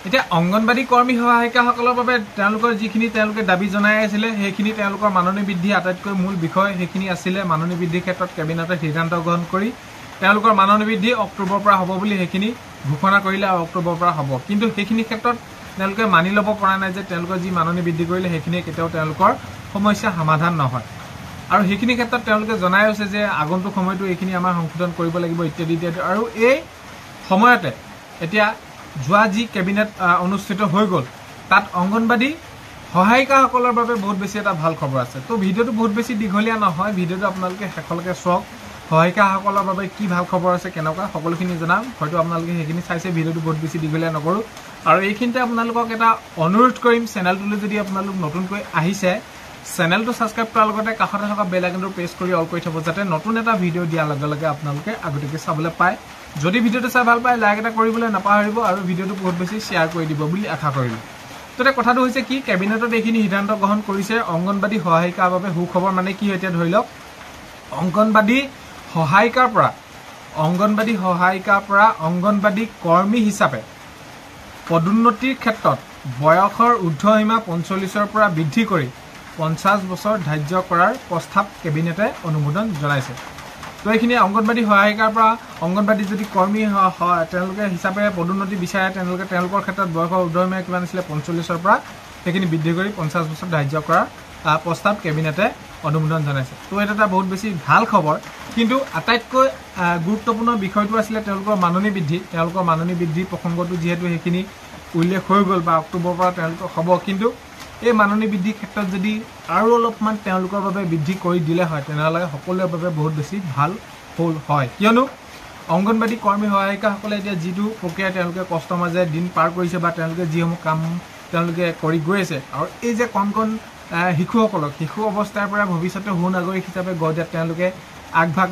এতিয়া অংগনবাড়ী কৰ্মী সহায়িকাসকলৰ বাবে তেওঁলোকৰ যিখিনি তেওঁলোকে দাবী জনাই আছিলে সেইখিনি তেওঁলোকৰ মাননি বৃদ্ধি আটাইতকৈ মূল বিষয় সেইখিনি আছিলে মাননি বৃদ্ধিৰ ক্ষেত্ৰত কেবিনেটে সিদ্ধান্ত গ্ৰহণ কৰি তেওঁলোকৰ মাননি বৃদ্ধি অক্টোবৰৰ পৰা হ'ব বুলি সেইখিনি ঘোষণা কৰিলে আৰু অক্টোবৰৰ পৰা হ'ব কিন্তু সেইখিনি ক্ষেত্ৰত তেওঁলোকে মানি ল'ব পৰা নাই যে তেওঁলোকৰ যি মাননি বৃদ্ধি কৰিলে সেইখিনি কেতিয়াও তেওঁলোকৰ সমস্যা সমাধান নহয় আৰু সেইখিনি ক্ষেত্ৰত তেওঁলোকে জনাই আছে যে আগন্তুক সময়টো এইখিনি আমাৰ সংশোধন কৰিব লাগিব ইত্যাদি ইত্যাদি আৰু এই সময়তে এতিয়া যোৱা যি কেবিনেট অনুষ্ঠিত হৈ গ'ল তাত অংগনবাড়ী সহায়িকাসকলৰ বাবে বহুত বেছি এটা ভাল খবৰ আছে তো ভিডিঅ'টো বহুত বেছি দীঘলীয়া নহয় ভিডিঅ'টো আপোনালোকে শেষলৈকে চাওক সহায়িকাসকলৰ বাবে কি ভাল খবৰ আছে কেনেকুৱা সকলোখিনি জনাম হয়তো আপোনালোকে সেইখিনি চাইছে ভিডিঅ'টো বহুত বেছি দীঘলীয়া নকৰোঁ আৰু এইখিনিতে আপোনালোকক এটা অনুৰোধ কৰিম চেনেলটোলৈ যদি আপোনালোক নতুনকৈ আহিছে চেনেলটো ছাবস্ক্ৰাইব কৰাৰ লগতে কাষতে থকা বেল আইকনটো প্ৰেছ কৰি অল কৰি থ'ব যাতে নতুন এটা ভিডিঅ' দিয়াৰ লগে লগে আপোনালোকে আগতীয়াকৈ চাবলৈ পায় যদি ভিডিঅ'টো চাই ভাল পায় লাইক এটা কৰিবলৈ নাপাহৰিব আৰু ভিডিঅ'টো বহুত বেছি শ্বেয়াৰ কৰি দিব বুলি আশা কৰিলোঁ তো কথাটো হৈছে কি কেবিনেটত এইখিনি সিদ্ধান্ত গ্ৰহণ কৰিছে অংগনবাড়ী সহায়িকাৰ বাবে সুখবৰ মানে কি এতিয়া ধৰি লওক অংগনবাড়ী সহায়িকাৰ পৰা অংগনবাড়ী কৰ্মী হিচাপে পদোন্নতিৰ ক্ষেত্ৰত বয়সৰ ঊৰ্ধ্বসীমা ৪৫ৰ পৰা বৃদ্ধি কৰি ৫০ বছৰ ধাৰ্য কৰাৰ প্ৰস্তাৱ কেবিনেটে অনুমোদন জনাইছে তো এইখিনি অংগনবাড়ী সহায়িকাৰ পৰা অংগনবাড়ী যদি কৰ্মী তেওঁলোকে হিচাপে পদোন্নতি বিচাৰে তেওঁলোকৰ ক্ষেত্ৰত বয়সৰ ঊৰ্ধ্বসীমা কিমান আছিলে ৪৫ৰ পৰা সেইখিনি বৃদ্ধি কৰি ৫০ বছৰ ধাৰ্য কৰাৰ প্ৰস্তাৱ কেবিনেটে অনুমোদন জনাইছে তো এটা এটা বহুত বেছি ভাল খবৰ কিন্তু আটাইতকৈ গুৰুত্বপূৰ্ণ বিষয়টো আছিলে তেওঁলোকৰ মাননি বৃদ্ধি প্ৰসংগটো যিহেতু সেইখিনি উল্লেখ হৈ গ'ল বা অক্টোবৰৰ পৰা তেওঁলোকৰ হ'ব কিন্তু এই মাননি বৃদ্ধিৰ ক্ষেত্ৰত যদি আৰু অলপমান তেওঁলোকৰ বাবে বৃদ্ধি কৰি দিলে হয় তেনেহ'লে সকলোৰে বাবে বহুত বেছি ভাল হ'ল হয় কিয়নো অংগনবাড়ী কৰ্মী সহায়িকাসকলে এতিয়া যিটো প্ৰক্ৰিয়া তেওঁলোকে কষ্টৰ মাজেৰে দিন পাৰ কৰিছে বা তেওঁলোকে যিসমূহ কাম তেওঁলোকে কৰি গৈ আছে আৰু এই যে কণ শিশুসকলক শিশু অৱস্থাৰ পৰা ভৱিষ্যতে সু নাগৰিক হিচাপে গঢ় দিয়াত তেওঁলোকে আগভাগ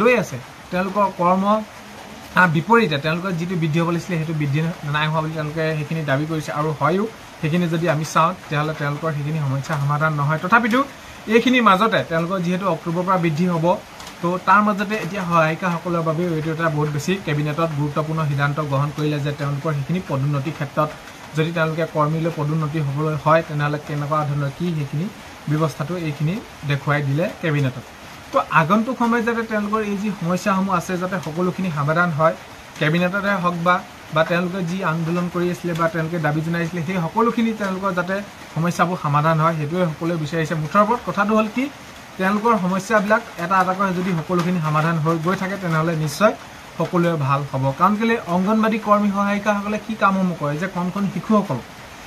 লৈ আছে তেওঁলোকৰ কৰ্ম বিপৰীতে তেওঁলোকৰ যিটো বৃদ্ধি হ'ব লাগিছিলে সেইটো বৃদ্ধি নাই হোৱা বুলি তেওঁলোকে সেইখিনি দাবী কৰিছে আৰু হয়ো সেইখিনি যদি আমি চাওঁ তেতিয়াহ'লে তেওঁলোকৰ সেইখিনি সমস্যা সমাধান নহয় তথাপিতো এইখিনিৰ মাজতে তেওঁলোকৰ যিহেতু অক্টোবৰৰ পৰা বৃদ্ধি হ'ব তো তাৰ মাজতে এতিয়া সহায়িকাসকলৰ বাবেও এইটো এটা বহুত বেছি কেবিনেটত গুৰুত্বপূৰ্ণ সিদ্ধান্ত গ্ৰহণ কৰিলে যে তেওঁলোকৰ সেইখিনি পদোন্নতিৰ ক্ষেত্ৰত যদি তেওঁলোকে কৰ্মীলৈ পদোন্নতি হ'বলৈ হয় তেনেহ'লে কেনেকুৱা ধৰণৰ কি সেইখিনি ব্যৱস্থাটো এইখিনি দেখুৱাই দিলে কেবিনেটত তো আগন্তুক সময়ত যাতে তেওঁলোকৰ এই যি সমস্যাসমূহ আছে যাতে সকলোখিনি সমাধান হয় কেবিনেটতে হওক বা তেওঁলোকে যি আন্দোলন কৰি আছিলে বা তেওঁলোকে দাবী জনাইছিলে সেই সকলোখিনি তেওঁলোকৰ যাতে সমস্যাবোৰ সমাধান হয় সেইটোৱে সকলোৱে বিচাৰিছে মুঠৰ ওপৰত কথাটো হ'ল কি তেওঁলোকৰ সমস্যাবিলাক এটা এটাকৈ যদি সকলোখিনি সমাধান হৈ গৈ থাকে তেনেহ'লে নিশ্চয় সকলোৱে ভাল হ'ব কাৰণ কেলৈ অংগনবাড়ী কৰ্মী সহায়িকাসকলে কি কামসমূহ কৰে যে কণ শিশুসকল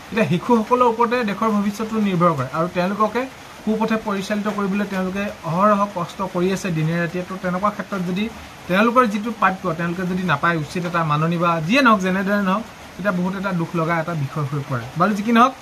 এতিয়া শিশুসকলৰ ওপৰতে দেশৰ ভৱিষ্যতটো নিৰ্ভৰ কৰে আৰু তেওঁলোককে সুপথে পৰিচালিত কৰিবলৈ তেওঁলোকে অহৰহ কষ্ট কৰি আছে দিনে ৰাতিয়ে তো তেনেকুৱা ক্ষেত্ৰত যদি তেওঁলোকৰ যিটো প্ৰাপ্য তেওঁলোকে যদি নাপায় উচিত এটা মাননি বা যিয়ে নহওক যেনেদৰে নহওক তেতিয়া বহুত এটা দুখ লগা এটা বিষয় হৈ পৰে বাৰু যি কি নহওক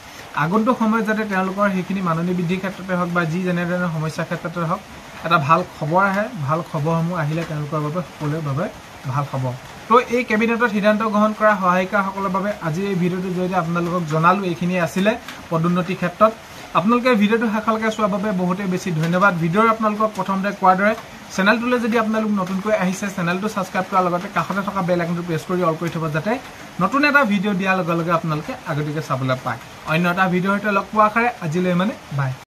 আগন্তুক সময়ত যাতে তেওঁলোকৰ সেইখিনি মাননি বৃদ্ধিৰ ক্ষেত্ৰতে হওক বা যি যেনেধৰণৰ সমস্যাৰ ক্ষেত্ৰতে হওক এটা ভাল খবৰ আহে ভাল খবৰসমূহ আহিলে তেওঁলোকৰ বাবে সকলোৰে বাবে ভাল হ'ব তো এই কেবিনেটত সিদ্ধান্ত গ্ৰহণ কৰা সহায়িকাসকলৰ বাবে আজি এই ভিডিঅ'টোৰ জৰিয়তে আপোনালোকক জনালোঁ এইখিনিয়ে আছিলে পদোন্নতিৰ ক্ষেত্ৰত আপোনালোকে ভিডিঅ'টো শেষলৈকে চোৱাৰ বাবে বহুতেই বেছি ধন্যবাদ ভিডিঅ'ৰ আপোনালোকক প্ৰথমতে কোৱাৰ দৰে চেনেলটোলৈ যদি আপোনালোক নতুনকৈ আহিছে চেনেলটো ছাবস্ক্ৰাইব কৰাৰ লগতে কাষতে থকা বেল আইকনটো প্ৰেছ কৰি অল কৰি থ'ব যাতে নতুন এটা ভিডিঅ' দিয়াৰ লগে লগে আপোনালোকে আগতীয়াকৈ চাবলৈ পায় অন্য এটা ভিডিঅ'ৰ সৈতে লগ পোৱাৰ আশাৰে আজিলৈ বাই